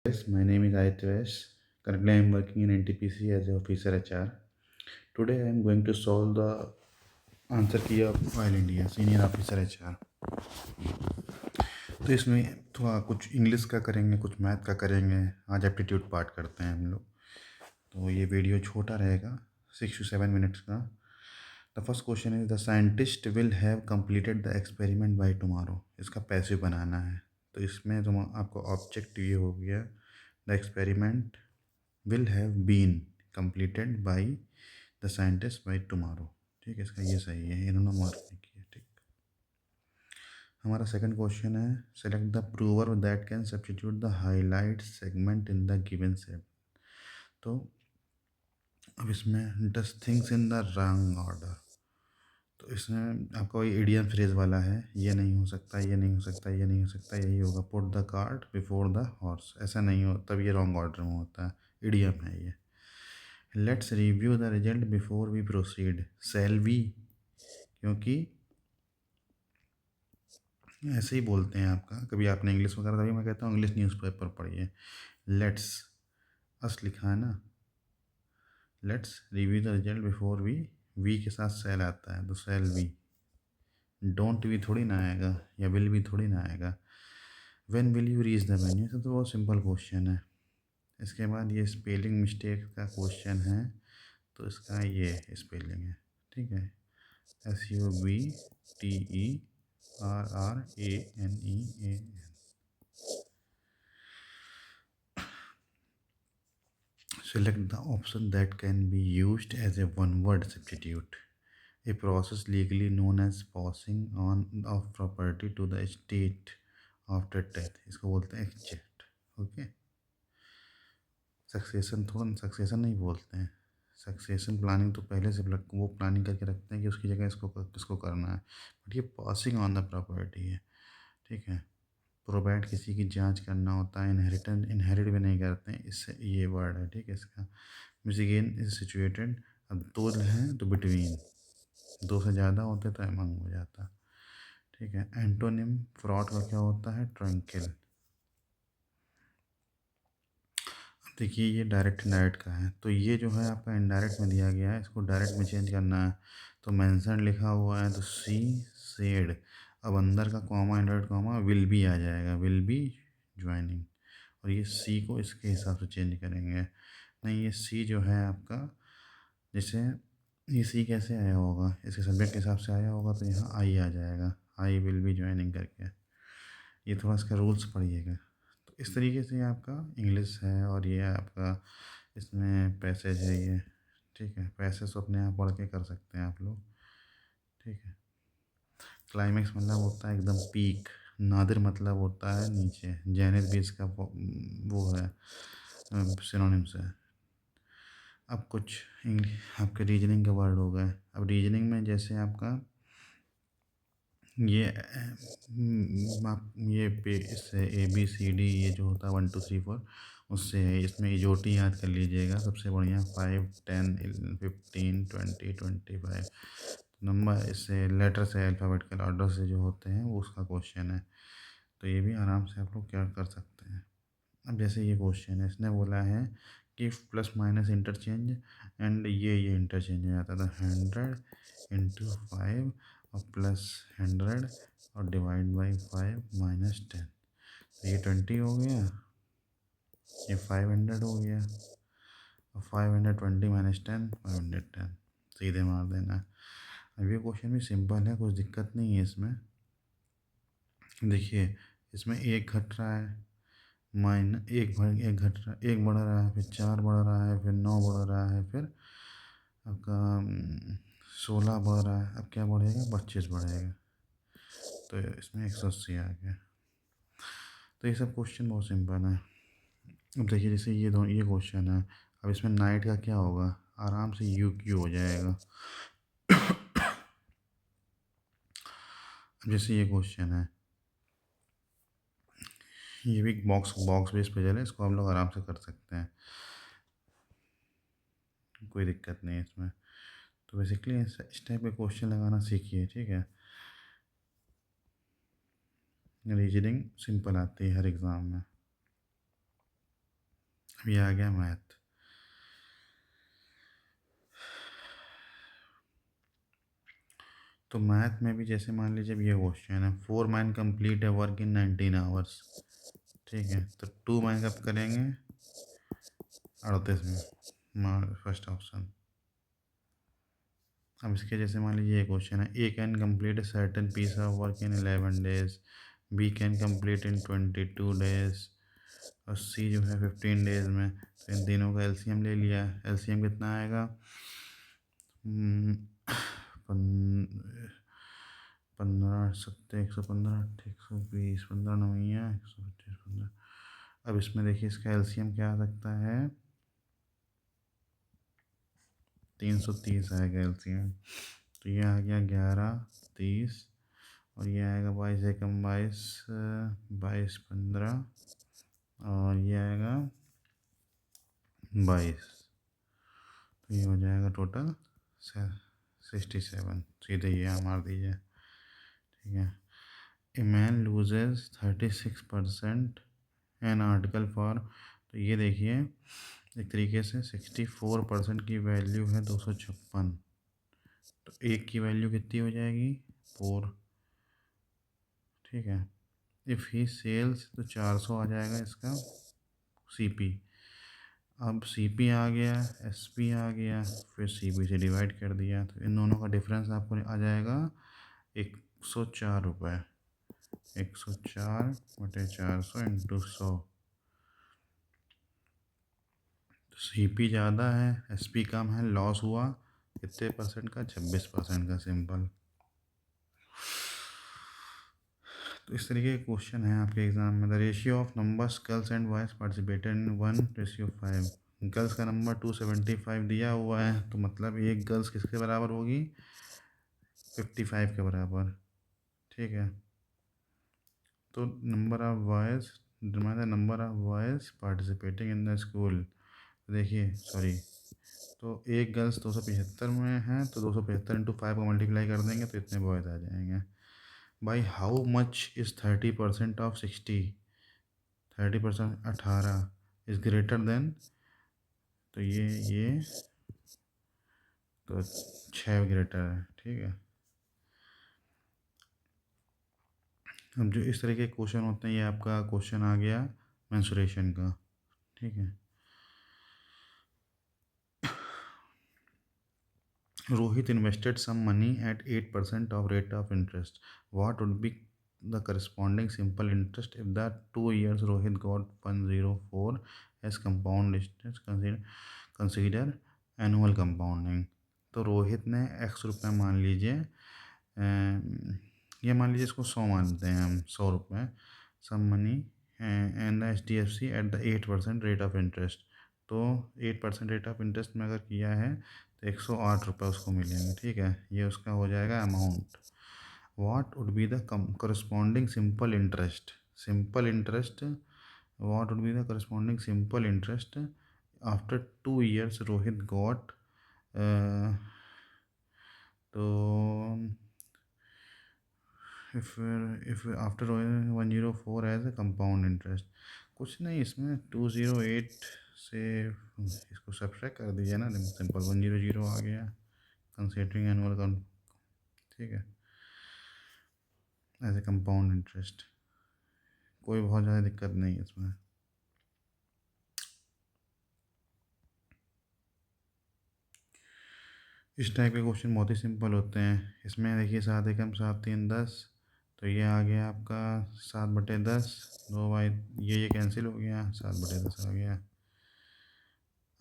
Yes, my name is Ayatvesh. Currently, I am working in NTPC as a officer HR. Today, I am going to solve the answer key of Oil India Senior Officer HR. तो इसमें थोड़ा कुछ English का करेंगे, कुछ math का करेंगे। आज एप्टीट्यूड पार्ट करते हैं हम लोग। तो ये वीडियो छोटा रहेगा, 6 to 7 मिनट्स का। The first question is the scientist will have completed the experiment by tomorrow. इसका पैसिव बनाना है। तो इसमें तुम आपको ऑब्जेक्ट ये हो गया, the experiment will have been completed by the scientist by tomorrow. ठीक है, इसका ये सही है, इन्होंने मार्क नहीं किया। ठीक, हमारा सेकंड क्वेश्चन है, select the prover that can substitute the highlight segment in the given set. तो अब इसमें does things in the wrong order. तो इसमें आपका वही इडियम फ्रेज वाला है, ये नहीं हो सकता, ये नहीं हो सकता, ये नहीं हो सकता, यही होगा। Put the cart before the horse, ऐसा नहीं हो, तब ये रॉन्ग ऑर्डर में होता है, इडियम है ये। Let's review the result before we proceed, shall we, क्योंकि ऐसे ही बोलते हैं आपका, कभी आपने इंग्लिश में करा, तभी मैं कहता हूँ इंग्लिश न्यूज़पेपर पढ़िए। लेट्स, अस लिखा है ना, let's review the result before we के साथ सेल आता है, तो सेल वी। डोंट भी थोड़ी ना आएगा, या विल भी थोड़ी ना आएगा। When will you reach the venue, तो बहुत सिंपल क्वेश्चन है। इसके बाद ये स्पेलिंग मिस्टेक का क्वेश्चन है, तो इसका ये स्पेलिंग है। ठीक है, SUBTERRANEAN। Select the option that can be used as a one-word substitute. A process legally known as passing on of property to the estate after death, इसको बोलते हैं एक्सचेट। ओके, सक्सेशन थोड़ा, सक्सेशन नहीं बोलते हैं, सक्सेशन प्लानिंग तो पहले से वो प्लानिंग करके रखते हैं कि उसकी जगह किसको करना है, बट ये पासिंग ऑन द प्रॉपर्टी है। ठीक है, प्रोवाइड किसी की जांच करना होता है, इनहेरिट भी नहीं करते हैं, इससे ये वर्ड है। ठीक है, इसका मिसिगेन इज सिचुएटेड, अब दो हैं तो बिटवीन, दो से ज़्यादा होते तो एमंग हो जाता। ठीक है, एंटोनिम फ्रॉड का क्या होता है, ट्रंकिल। देखिए ये डायरेक्ट इनडायरेक्ट का है, तो ये जो है आपका इनडायरेक्ट में दिया गया है, इसको डायरेक्ट में चेंज करना है। तो मेंशन लिखा हुआ है, तो सी सेड, अब अंदर का comma, indirect comma, will be आ जाएगा, विल बी ज्वाइनिंग। और ये सी को इसके हिसाब से चेंज करेंगे। नहीं, ये सी जो है आपका, जैसे ये सी कैसे आया होगा, इसके सब्जेक्ट के हिसाब से आया होगा, तो यहाँ आई आ जाएगा, आई विल बी ज्वाइनिंग करके। ये थोड़ा इसका रूल्स पढ़िएगा। तो इस तरीके से आपका इंग्लिश है, और ये आपका इसमें पैसेज है ये। ठीक है, पैसेज तो अपने आप पढ़ के कर सकते हैं आप लोग। ठीक है, क्लाइमेक्स मतलब होता है एकदम पीक, नादिर मतलब होता है नीचे, जैनित भी इसका वो है, सिनोनिम्स है। अब कुछ आपके रीजनिंग के वर्ड हो गए। अब रीजनिंग में जैसे आपका ये आप ये पे इससे ABCD ये जो होता है 1 2 3 4, उससे है। इसमें इजोटी याद कर लीजिएगा, सबसे बढ़िया 5 10 15 20 25 नंबर, इससे लेटर से अल्फ़ाबेटिकल ऑर्डर से जो होते हैं वो उसका क्वेश्चन है। तो ये भी आराम से आप लोग क्या कर सकते हैं। अब जैसे ये क्वेश्चन है, इसने बोला है कि प्लस माइनस इंटरचेंज, एंड ये इंटरचेंज हो जाता था, 100 × 5 और +100 और डिवाइड बाई 5 -10। तो ये 20 हो गया, ये 500 हो गया, और 520 -10 510, सीधे मार देना है। अब ये क्वेश्चन भी सिंपल है, कुछ दिक्कत नहीं है इसमें। देखिए इसमें एक घट रहा है, एक घट रहा, एक बढ़ रहा है, फिर 4 बढ़ रहा है, फिर 9 बढ़ रहा है, फिर आपका 16 बढ़ रहा है। अब क्या बढ़ेगा, 25 बढ़ेगा, तो इसमें 180 आ गया। तो ये सब क्वेश्चन बहुत सिंपल है। अब देखिए जैसे ये क्वेश्चन है, अब इसमें नाइट का क्या होगा, आराम से UQ हो जाएगा। अब जैसे ये क्वेश्चन है, ये भी बॉक्स बॉक्स बेस पे चले, इसको हम लोग आराम से कर सकते हैं, कोई दिक्कत नहीं है इसमें। तो बेसिकली इस टाइप के क्वेश्चन लगाना सीखिए। ठीक है, रीजनिंग सिंपल आती है हर एग्ज़ाम में। अब ये आ गया मैथ। तो मैथ में भी जैसे मान लीजिए अब ये क्वेश्चन है, 4 man complete A work in 19 hours. ठीक है, तो 2 मैन कब करेंगे? 38 में, फर्स्ट ऑप्शन। अब इसके जैसे मान लीजिए ये क्वेश्चन है, A can complete a certain piece of work in 11 days, B can complete in 22 days और सी जो है 15 डेज में। तो इन तीनों का एलसीएम ले लिया। एलसीएम कितना आएगा? 15 7 115 120, 15 9 125 15। अब इसमें देखिए इसका एलसीएम क्या आ सकता है? 330 आएगा एलसीएम। तो ये आ गया 11 30 और ये आएगा 22 एकम 22 22 15 और ये आएगा 22। तो ये हो जाएगा टोटल 67। सीधे ये यहाँ मार दीजिए। ठीक है, a man loses 36% an article for. तो ये देखिए एक तरीके से 64% की वैल्यू है 256। तो एक की वैल्यू कितनी हो जाएगी? 4। ठीक है, इफ़ ही सेल्स तो 400 आ जाएगा इसका सीपी। अब सीपी आ गया, एसपी आ गया, फिर सीपी से डिवाइड कर दिया, तो इन दोनों का डिफरेंस आपको आ जाएगा 104 रुपये। 104/400 इंटू 100। तो सीपी ज़्यादा है, एसपी कम है, लॉस हुआ कितने परसेंट का? 26% का। सिंपल। तो इस तरीके के क्वेश्चन है आपके एग्जाम में। The ratio of numbers girls and boys participated in 1:5। Girls का नंबर 275 दिया हुआ है, तो मतलब एक गर्ल्स किसके बराबर होगी? 55 के बराबर। ठीक है, तो number of boys, number of boys participating in the school. देखिए सॉरी, तो एक गर्ल्स 275 में है, तो 275 इंटू 5 को मल्टीप्लाई कर देंगे तो इतने बॉयज़ आ जाएंगे। By how much is 30% of 60? 30% 18 is greater than, तो ये तो 6 ग्रेटर है। ठीक है, अब जो इस तरह के क्वेश्चन होते हैं, ये आपका क्वेश्चन आ गया मेंसुरेशन का। ठीक है, Rohit invested some money at 8% of rate of interest. What would be the corresponding simple interest if the 2 years Rohit got 104 as compound interest? Consider annual compounding. तो रोहित ने x रुपये मान लीजिए, ये मान लीजिए इसको 100 मानते हैं हम, 100 रुपये। Some money and the HDFC at the 8% rate of interest. तो 8% रेट ऑफ इंटरेस्ट में अगर किया है तो 108 रुपये उसको मिलेंगे। ठीक है, ये उसका हो जाएगा amount. What would be the corresponding simple interest? Simple interest, what would be the corresponding simple interest after 2 years Rohit got, तो if after 104 as a compound interest, कुछ नहीं इसमें 208 से इसको सब्ट्रैक्ट कर दीजिए ना, सिंपल 100 आ गया कंसिडरिंग एनुअल। ठीक है, एज ए कंपाउंड इंटरेस्ट, कोई बहुत ज़्यादा दिक्कत नहीं है इसमें। इस टाइप के क्वेश्चन बहुत ही सिंपल होते हैं। इसमें देखिए 7 एकम 7 3 10, तो ये आ गया आपका 7/10, 2 बाई ये कैंसिल हो गया, 7/10 आ गया।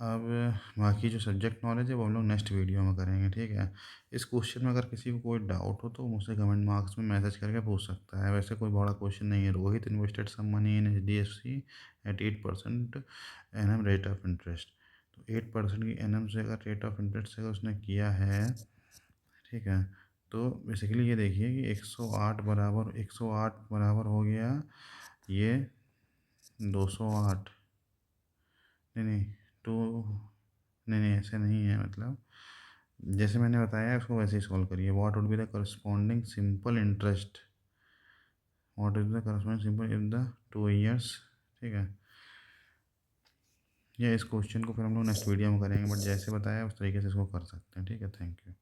अब बाकी जो सब्जेक्ट नॉलेज है वो हम लोग नेक्स्ट वीडियो में करेंगे। ठीक है, इस क्वेश्चन में अगर किसी को कोई डाउट हो तो मुझसे कमेंट मार्क्स में मैसेज करके पूछ सकता है। वैसे कोई बड़ा क्वेश्चन नहीं है। Rohit invested some money in HDFC at 8% एनएम रेट ऑफ इंटरेस्ट। तो 8% की एनएम से अगर रेट ऑफ इंटरेस्ट से अगर उसने किया है, ठीक है, तो बेसिकली ये देखिए कि 108 बराबर हो गया ये 208। नहीं नहीं, टू, नहीं नहीं ऐसे नहीं है, मतलब जैसे मैंने बताया उसको वैसे ही सॉल्व करिए। What would be the corresponding simple interest, what is the corresponding simple if the 2 years। ठीक है, या इस क्वेश्चन को फिर हम लोग नेक्स्ट वीडियो में करेंगे, बट जैसे बताया उस तरीके से इसको कर सकते हैं। ठीक है, थैंक यू।